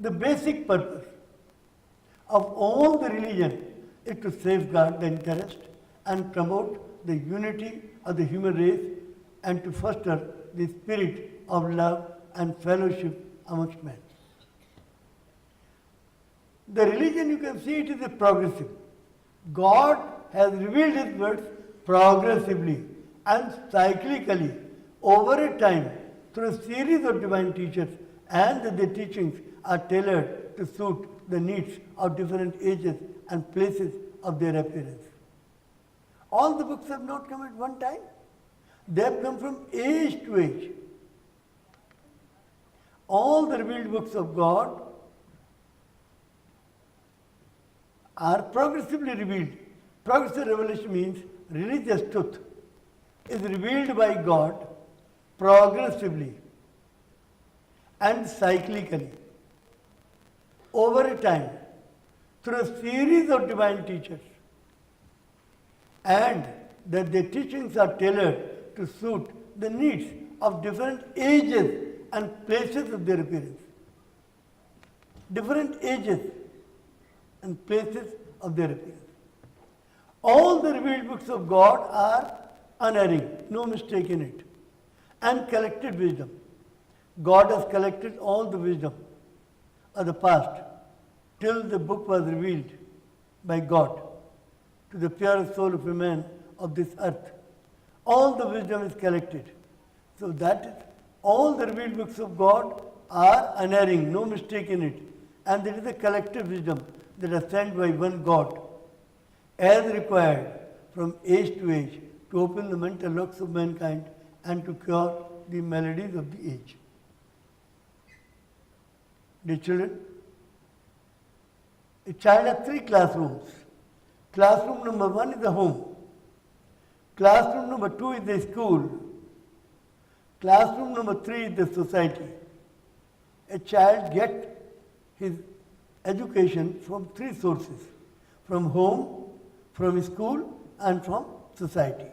The basic purpose of all the religion is to safeguard the interest and promote the unity of the human race and to foster the spirit of love and fellowship amongst men. The religion, you can see, it is a progressive. God has revealed His words progressively and cyclically over a time through a series of divine teachers, and their teachings are tailored to suit the needs of different ages and places of their appearance. All the books have not come at one time. They have come from age to age. All the revealed books of God are progressively revealed. Progressive revelation means religious truth is revealed by God progressively and cyclically over a time through a series of divine teachers, and that their teachings are tailored to suit the needs of different ages and places of their appearance. Different ages and places of their appearance. All the revealed books of God are unerring, no mistake in it, and collected wisdom. God has collected all the wisdom of the past till the book was revealed by God to the purest soul of a man of this earth. All the wisdom is collected. So that is, all the revealed books of God are unerring, no mistake in it. And there is a collective wisdom that is sent by one God, as required from age to age, to open the mental locks of mankind and to cure the maladies of the age. Dear children, a child has 3 classrooms. Classroom number 1 is the home. Classroom number 2 is the school. Classroom number 3 is the society. A child gets his education from 3 sources: from home, from school, and from society.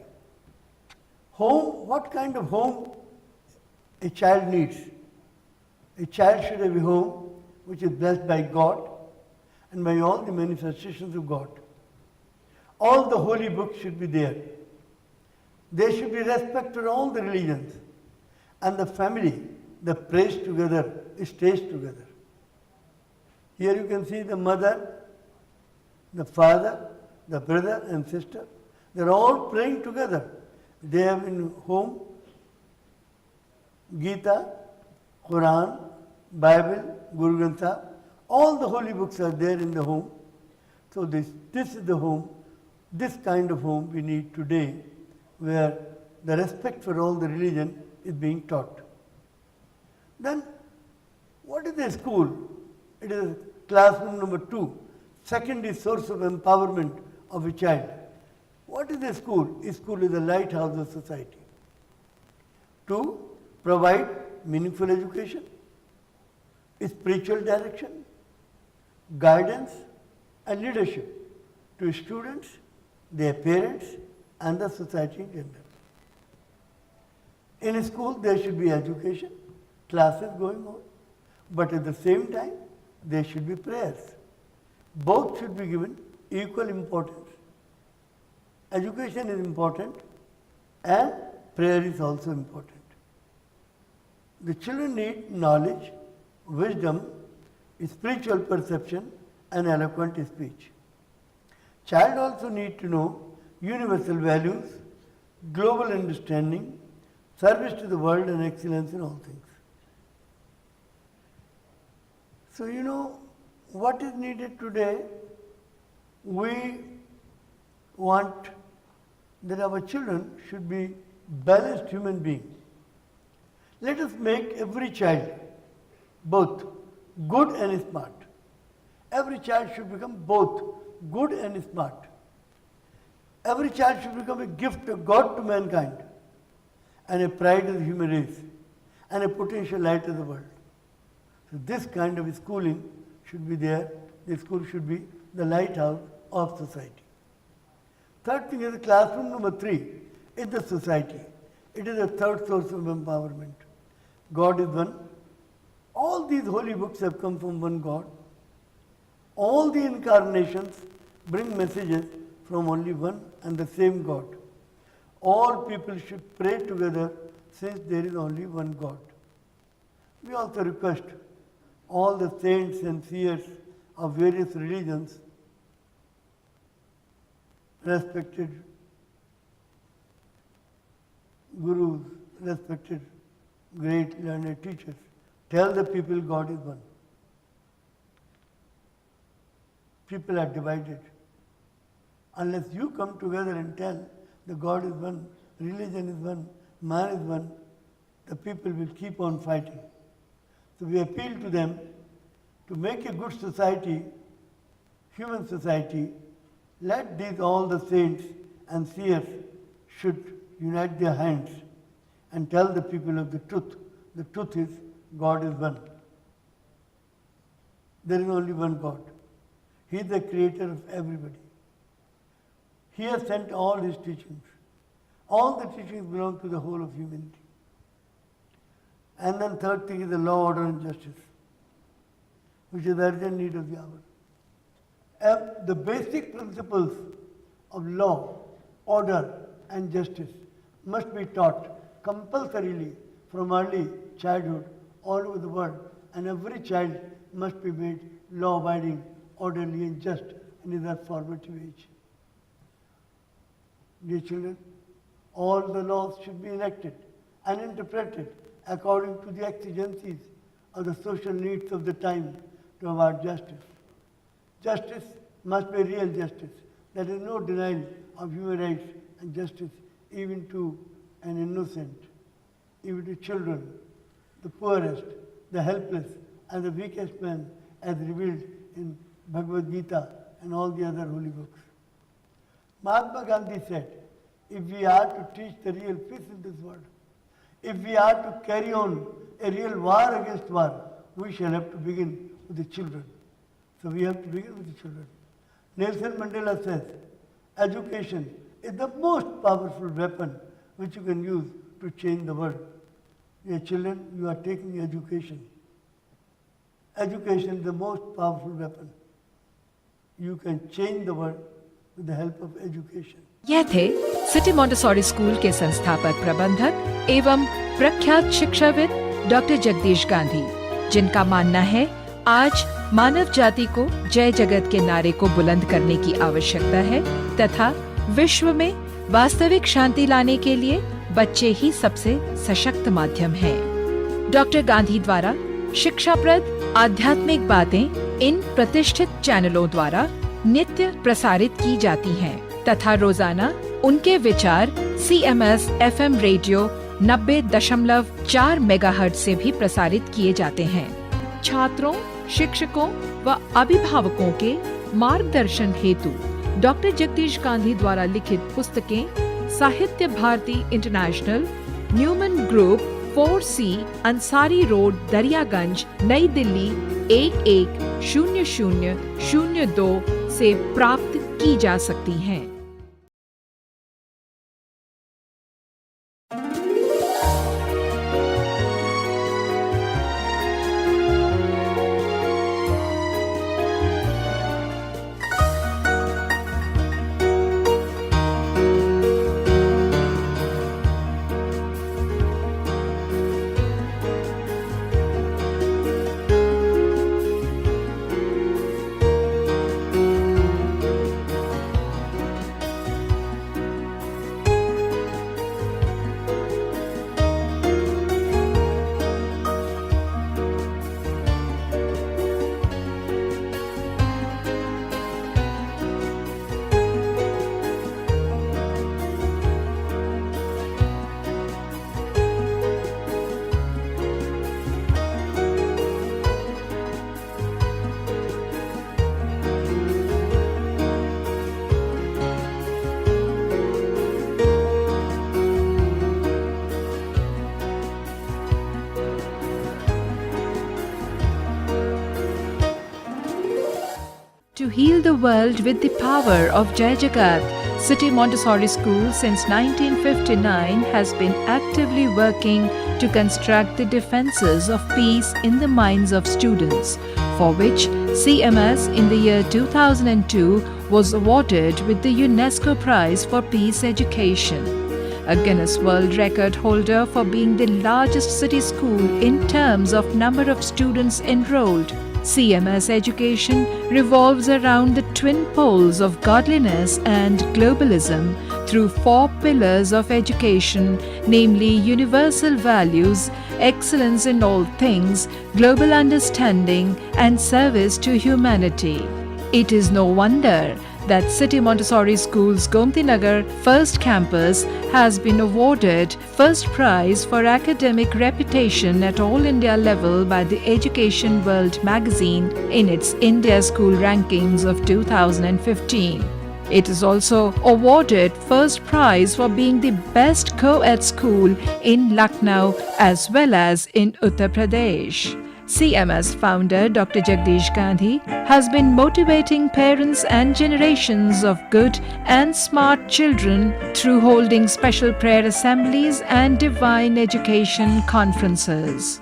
Home, what kind of home a child needs? A child should have a home which is blessed by God and by all the manifestations of God. All the holy books should be there. There should be respect for all the religions. And the family, the prays together, stays together. Here you can see the mother, the father, the brother and sister. They are all praying together. They have in home Gita, Quran, Bible, Guru Granth Sahib. All the holy books are there in the home. So this is the home, this kind of home we need today, where the respect for all the religion is being taught. Then, what is the school? It is classroom number 2. Second is source of empowerment of a child. What is a school? A school is the lighthouse of society. To provide meaningful education, spiritual direction, guidance and leadership to students, their parents and the society in general. In a school there should be education, classes going on, but at the same time there should be prayers. Both should be given equal importance. Education is important and prayer is also important. The children need knowledge, wisdom, spiritual perception and eloquent speech. Child also need to know universal values, global understanding, service to the world and excellence in all things. So you know what is needed today? We want that our children should be balanced human beings. Let us make every child both good and smart. Every child should become both good and smart. Every child should become a gift of God to mankind and a pride of the human race and a potential light of the world. So this kind of schooling should be there. The school should be the lighthouse of society. Third thing is the classroom number 3 is the society. It is the third source of empowerment. God is one, All these holy books have come from one God. All the incarnations bring messages from only one and the same God. All people should pray together since there is only one God. We also request all the saints and seers of various religions, respected gurus, respected great learned teachers, tell the people God is one. People are divided. Unless you come together and tell the God is one, religion is one, man is one, the people will keep on fighting. So we appeal to them to make a good society, human society. Let these all the saints and seers should unite their hands and tell the people of the truth. The truth is God is one. There is only one God. He is the creator of everybody. He has sent all his teachings. All the teachings belong to the whole of humanity. And then third thing is the law, order and justice, which is the urgent need of the hour. The basic principles of law, order and justice must be taught compulsorily from early childhood all over the world, and every child must be made law-abiding, orderly and just in their formative age. Dear children, all the laws should be enacted and interpreted according to the exigencies of the social needs of the time to award justice. Justice must be real justice. There is no denial of human rights and justice even to an innocent, even to children, the poorest, the helpless, and the weakest man, as revealed in Bhagavad Gita and all the other holy books. Mahatma Gandhi said, if we are to teach the real peace in this world, if we are to carry on a real war against war, we shall have to begin with the children. So we have to begin with the children. Nelson Mandela says, education is the most powerful weapon which you can use to change the world. Dear children, you are taking education. Education is the most powerful weapon. You can change the world with the help of education. यह थे city Montessori school के संस्थापक प्रबंधक एवं प्रख्यात शिक्षाविद doctor Jagdish Gandhi, जिनका मानना है आज मानव जाति को जय जगत के नारे को बुलंद करने की आवश्यकता है तथा विश्व में वास्तविक शांति लाने के लिए बच्चे ही सबसे सशक्त माध्यम हैं। डॉक्टर गांधी द्वारा शिक्षाप्रद आध्यात्मिक बातें इन प्रतिष्ठित चैनलों द्वारा नित्य प्रसारित की जाती हैं तथा रोजाना उनके विचार CMS FM रेडियो 90.4 मेगाहर्ट्ज से भी प्रसारित किए जाते हैं। छात्रों, शिक्षकों व अभिभावकों के मार्गदर्शन हेतु डॉक्टर जगदीश गांधी द्वारा लिखित पुस्तकें Sahitya Bharati international, Newman group, 4C, Ansari road, Daryaganj, New Delhi 110002 से प्राप्त की जा सकती हैं। To heal the world with the power of Jai Jagat, City Montessori School since 1959 has been actively working to construct the defenses of peace in the minds of students, for which CMS in the year 2002 was awarded with the UNESCO Prize for Peace Education, a Guinness World Record holder for being the largest city school in terms of number of students enrolled. CMS education revolves around the twin poles of godliness and globalism through 4 pillars of education, namely universal values, excellence in all things, global understanding, and service to humanity. It is no wonder that City Montessori School's Gomti Nagar first campus has been awarded first prize for academic reputation at all India level by the Education World magazine in its India School rankings of 2015. It is also awarded first prize for being the best co-ed school in Lucknow as well as in Uttar Pradesh. CMS founder Dr. Jagdish Gandhi has been motivating parents and generations of good and smart children through holding special prayer assemblies and divine education conferences.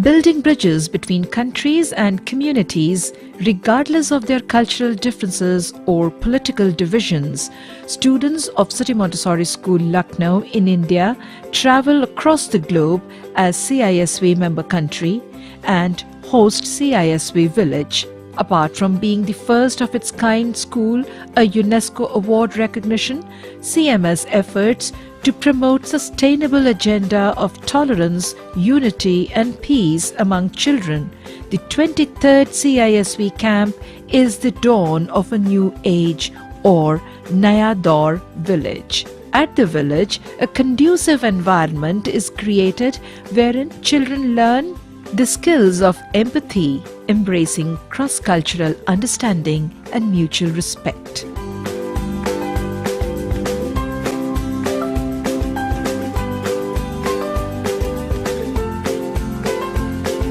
Building bridges between countries and communities, regardless of their cultural differences or political divisions, students of City Montessori School, Lucknow in India travel across the globe as CISV member country and host CISV Village. Apart from being the first of its kind school, a UNESCO award recognition, CMS efforts to promote sustainable agenda of tolerance, unity and peace among children. The 23rd CISV camp is the dawn of a new age or Naya Daur village. At the village, a conducive environment is created wherein children learn the skills of empathy, embracing cross-cultural understanding and mutual respect.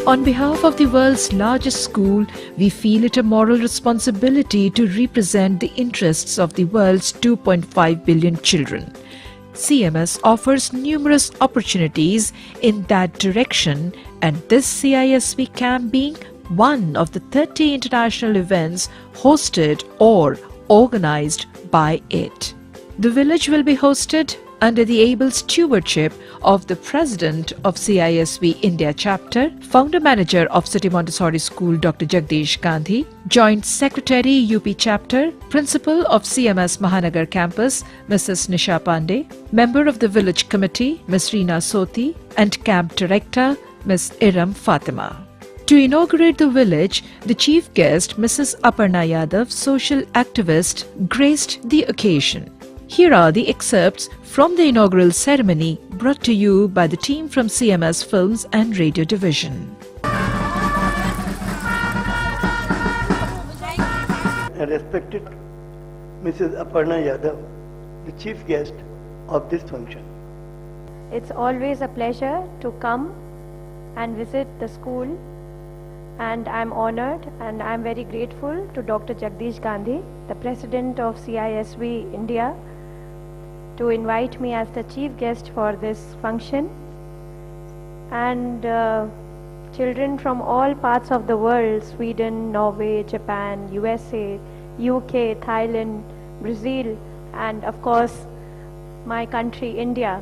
On behalf of the world's largest school, we feel it a moral responsibility to represent the interests of the world's 2.5 billion children. CMS offers numerous opportunities in that direction, and this CISV camp being one of the 30 international events hosted or organized by it. The village will be hosted under the able stewardship of the President of CISV India Chapter, Founder Manager of City Montessori School Dr. Jagdish Gandhi, Joint Secretary UP Chapter, Principal of CMS Mahanagar Campus Mrs. Nisha Pandey, Member of the Village Committee Ms. Reena Soti and Camp Director Ms. Iram Fatima. To inaugurate the village, the chief guest Mrs. Aparna Yadav, social activist, graced the occasion. Here are the excerpts from the inaugural ceremony brought to you by the team from CMS Films and Radio Division. Respected Mrs. Aparna Yadav, the chief guest of this function. It's always a pleasure to come and visit the school, and I'm honored and I'm very grateful to Dr. Jagdish Gandhi, the President of CISV India, to invite me as the chief guest for this function. And children from all parts of the world, Sweden, Norway, Japan, USA, UK, Thailand, Brazil, and of course, my country, India.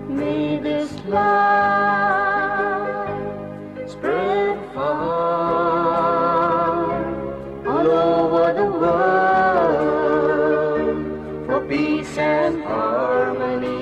May this love spread far all over the world for peace and harmony.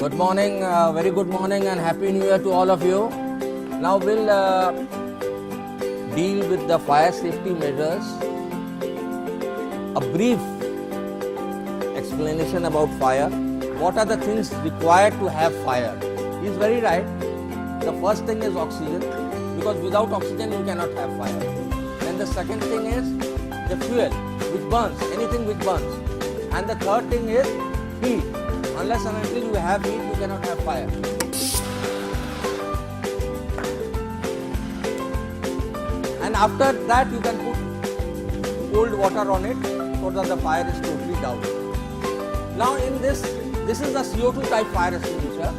Good morning, very good morning and Happy New Year to all of you. Now we'll deal with the fire safety measures. A brief explanation about fire. What are the things required to have fire? He is very right. The first thing is oxygen, because without oxygen you cannot have fire. Then the second thing is the fuel which burns, anything which burns. And the third thing is heat. Unless and until you have heat, you cannot have fire. And after that, you can put cold water on it so that the fire is totally down. Now in this is the CO2 type fire extinguisher.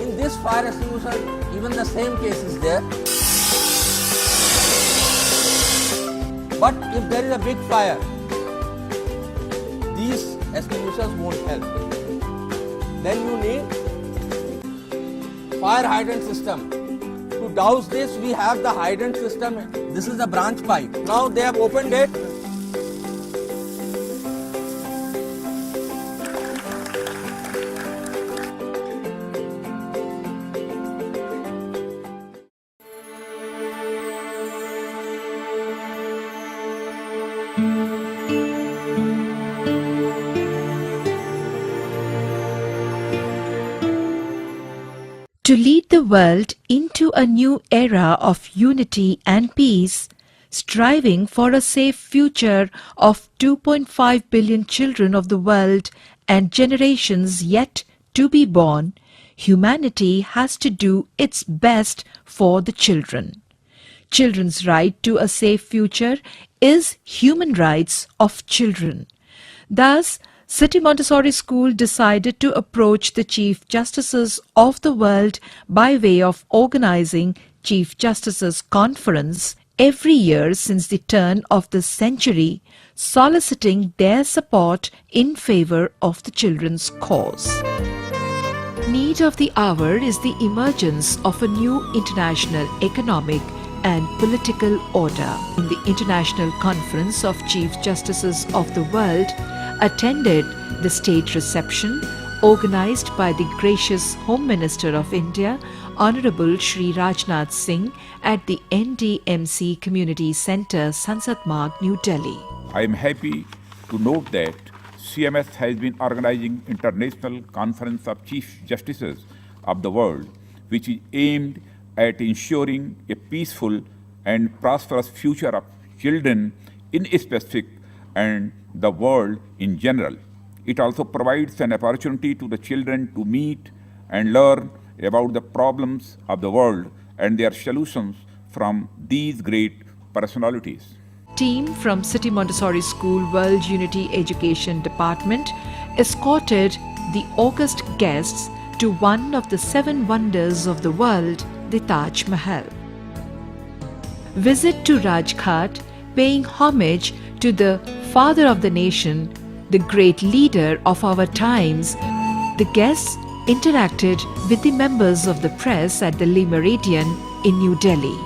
In this fire extinguisher, even the same case is there. But if there is a big fire, these extinguishers won't help. Then you need fire hydrant system. To douse this, we have the hydrant system. This is the branch pipe. Now they have opened it. To lead the world into a new era of unity and peace, striving for a safe future of 2.5 billion children of the world and generations yet to be born, humanity has to do its best for the children. Children's right to a safe future is human rights of children. Thus, City Montessori School decided to approach the Chief Justices of the world by way of organizing Chief Justices Conference every year since the turn of the century, soliciting their support in favor of the children's cause. Need of the hour is the emergence of a new international economic and political order. In the International Conference of Chief Justices of the World, attended the state reception organized by the gracious Home Minister of India, Honorable Shri Rajnath Singh, at the NDMC Community Centre, Sansad Marg, New Delhi. I am happy to note that CMS has been organizing International Conference of Chief Justices of the World, which is aimed at ensuring a peaceful and prosperous future of children in specific and the world in general. It also provides an opportunity to the children to meet and learn about the problems of the world and their solutions from these great personalities. Team from City Montessori School World Unity Education Department escorted the august guests to one of the 7 wonders of the world, the Taj Mahal. Visit to Rajghat, paying homage to the father of the nation, the great leader of our times. The guests interacted with the members of the press at the Lee Meridian in New Delhi.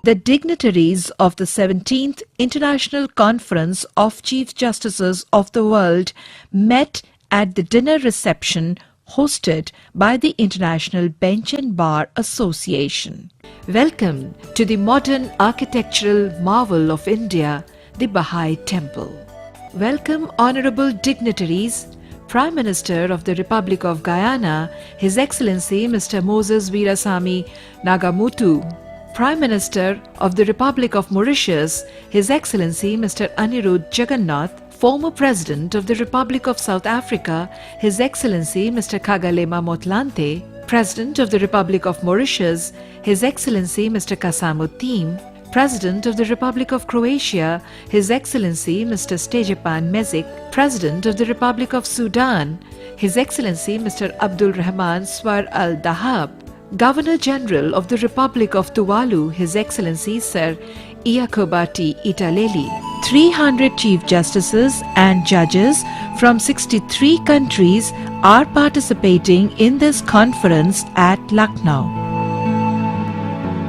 The dignitaries of the 17th International Conference of Chief Justices of the World met at the dinner reception hosted by the International Bench and Bar Association. Welcome to the modern architectural marvel of India, the Baha'i Temple. Welcome, honorable dignitaries, Prime Minister of the Republic of Guyana, His Excellency Mr. Moses Veerasamy Nagamutu, Prime Minister of the Republic of Mauritius, His Excellency Mr. Anirudh Jagannath, former President of the Republic of South Africa, His Excellency Mr. Kgalema Motlanthe, President of the Republic of Mauritius, His Excellency Mr. Kasamuddin, President of the Republic of Croatia, His Excellency Mr. Stejepan Mezic, President of the Republic of Sudan, His Excellency Mr. Abdul Rahman Swar al-Dahab, Governor General of the Republic of Tuvalu, His Excellency Sir Iakobati Italeli. 300 Chief Justices and judges from 63 countries are participating in this conference at Lucknow.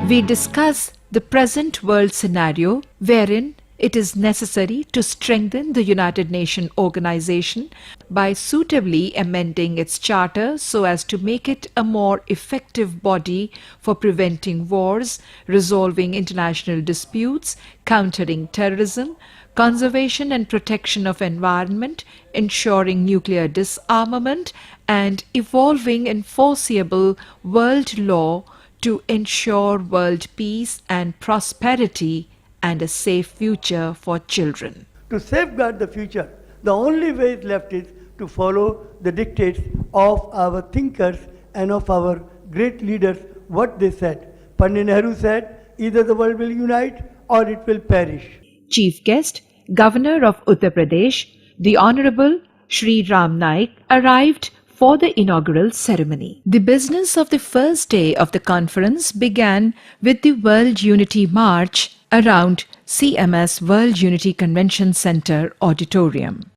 We discuss the present world scenario wherein it is necessary to strengthen the United Nations organization by suitably amending its charter so as to make it a more effective body for preventing wars, resolving international disputes, countering terrorism, conservation and protection of environment, ensuring nuclear disarmament, and evolving enforceable world law to ensure world peace and prosperity and a safe future for children. To safeguard the future, the only way left is to follow the dictates of our thinkers and of our great leaders, what they said. Pandit Nehru said, either the world will unite or it will perish. Chief guest, Governor of Uttar Pradesh, the Honorable Shri Ram Naik, arrived for the inaugural ceremony. The business of the first day of the conference began with the World Unity March around CMS World Unity Convention Center Auditorium,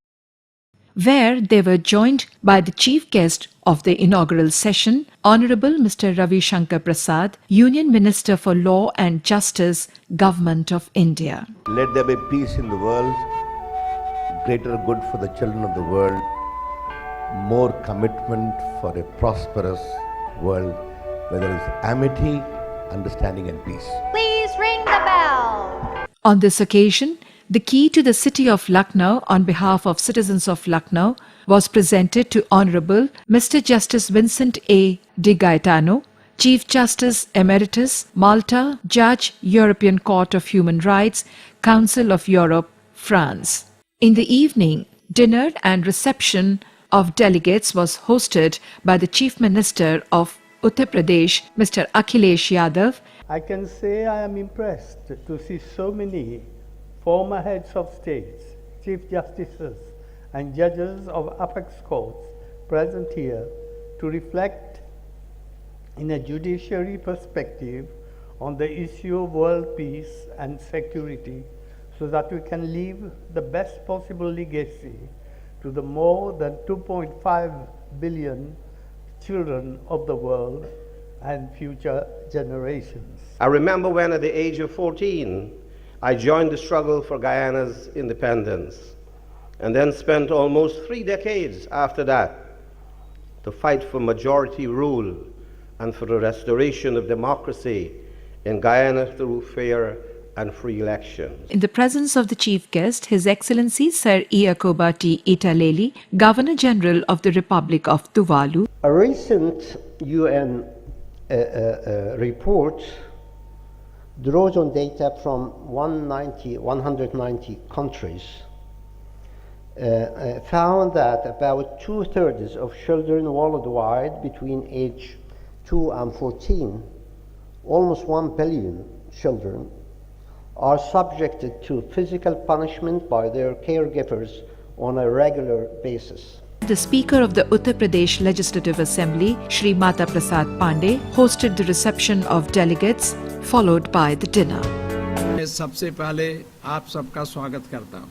where they were joined by the chief guest of the inaugural session, Honorable Mr. Ravi Shankar Prasad, Union Minister for Law and Justice, Government of India. Let there be peace in the world, greater good for the children of the world, more commitment for a prosperous world where there is amity, understanding and peace. Please ring the bell. On this occasion, the key to the city of Lucknow on behalf of citizens of Lucknow was presented to Honorable Mr. Justice Vincent A. De Gaetano, Chief Justice Emeritus, Malta, Judge, European Court of Human Rights, Council of Europe, France. In the evening, dinner and reception of delegates was hosted by the Chief Minister of Uttar Pradesh, Mr. Akhilesh Yadav. I can say I am impressed to see so many former heads of states, chief justices, and judges of apex courts present here to reflect in a judiciary perspective on the issue of world peace and security, so that we can leave the best possible legacy to the more than 2.5 billion children of the world and future generations. I remember when at the age of 14, I joined the struggle for Guyana's independence, and then spent almost 3 decades after that to fight for majority rule and for the restoration of democracy in Guyana through fair and free elections. In the presence of the chief guest, His Excellency Sir Iacoba T. Italeli, Governor General of the Republic of Tuvalu. A recent UN report draws on data from 190 countries, found that about 2/3 of children worldwide between age 2 and 14, almost 1 billion children, are subjected to physical punishment by their caregivers on a regular basis. The Speaker of the Uttar Pradesh Legislative Assembly, Shri Mata Prasad Pandey, hosted the reception of delegates, followed by the dinner. सबसे पहले आप सबका स्वागत करता हूं,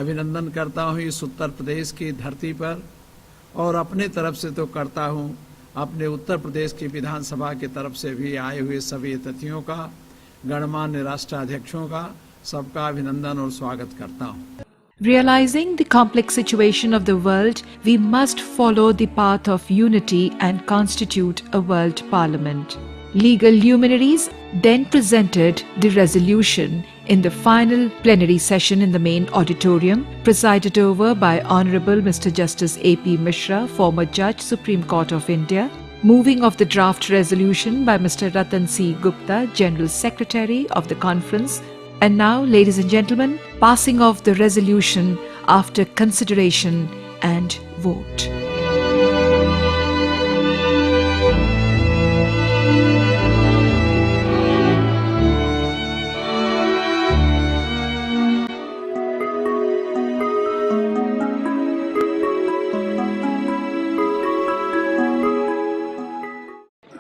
अभिनंदन करता हूं इस उत्तर प्रदेश की धरती पर, और अपने तरफ से तो करता हूं, अपने उत्तर प्रदेश की विधानसभा की तरफ से भी आए हुए सभी अतिथियों का, गणमान्य राष्ट्राध्यक्षों का, सबका अभिनंदन और स्वागत करता हूं। Realizing the complex situation of the world, we must follow the path of unity and constitute a world parliament. Legal luminaries then presented the resolution in the final plenary session in the main auditorium, presided over by Honorable Mr. Justice A.P. Mishra, former Judge, Supreme Court of India. Moving of the draft resolution by Mr. Ratan C. Gupta, General Secretary of the conference. And now, ladies and gentlemen, passing of the resolution after consideration and vote.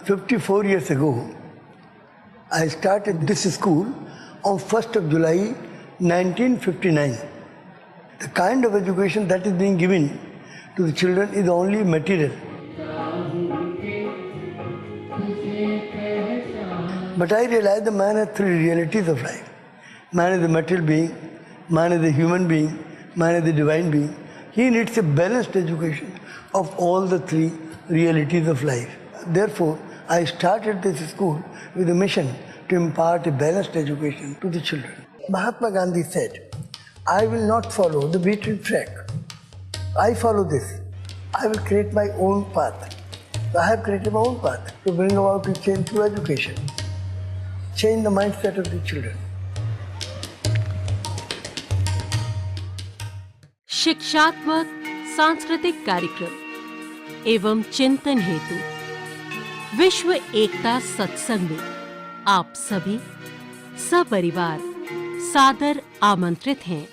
"54 years ago, I started this school on 1st of July 1959. The kind of education that is being given to the children is only material. But I realize the man has 3 realities of life. Man is a material being, man is a human being, man is a divine being. He needs a balanced education of all the 3 realities of life. Therefore, I started this school with a mission to impart a balanced education to the children. Mahatma Gandhi said, "I will not follow the beaten track. I follow this. I will create my own path." So I have created my own path to bring about a change through education, change the mindset of the children. शिक्षात्मक सांस्कृतिक कार्यक्रम एवं चिंतन हेतु विश्व एकता सत्संग में आप सभी सपरिवार सादर आमंत्रित हैं।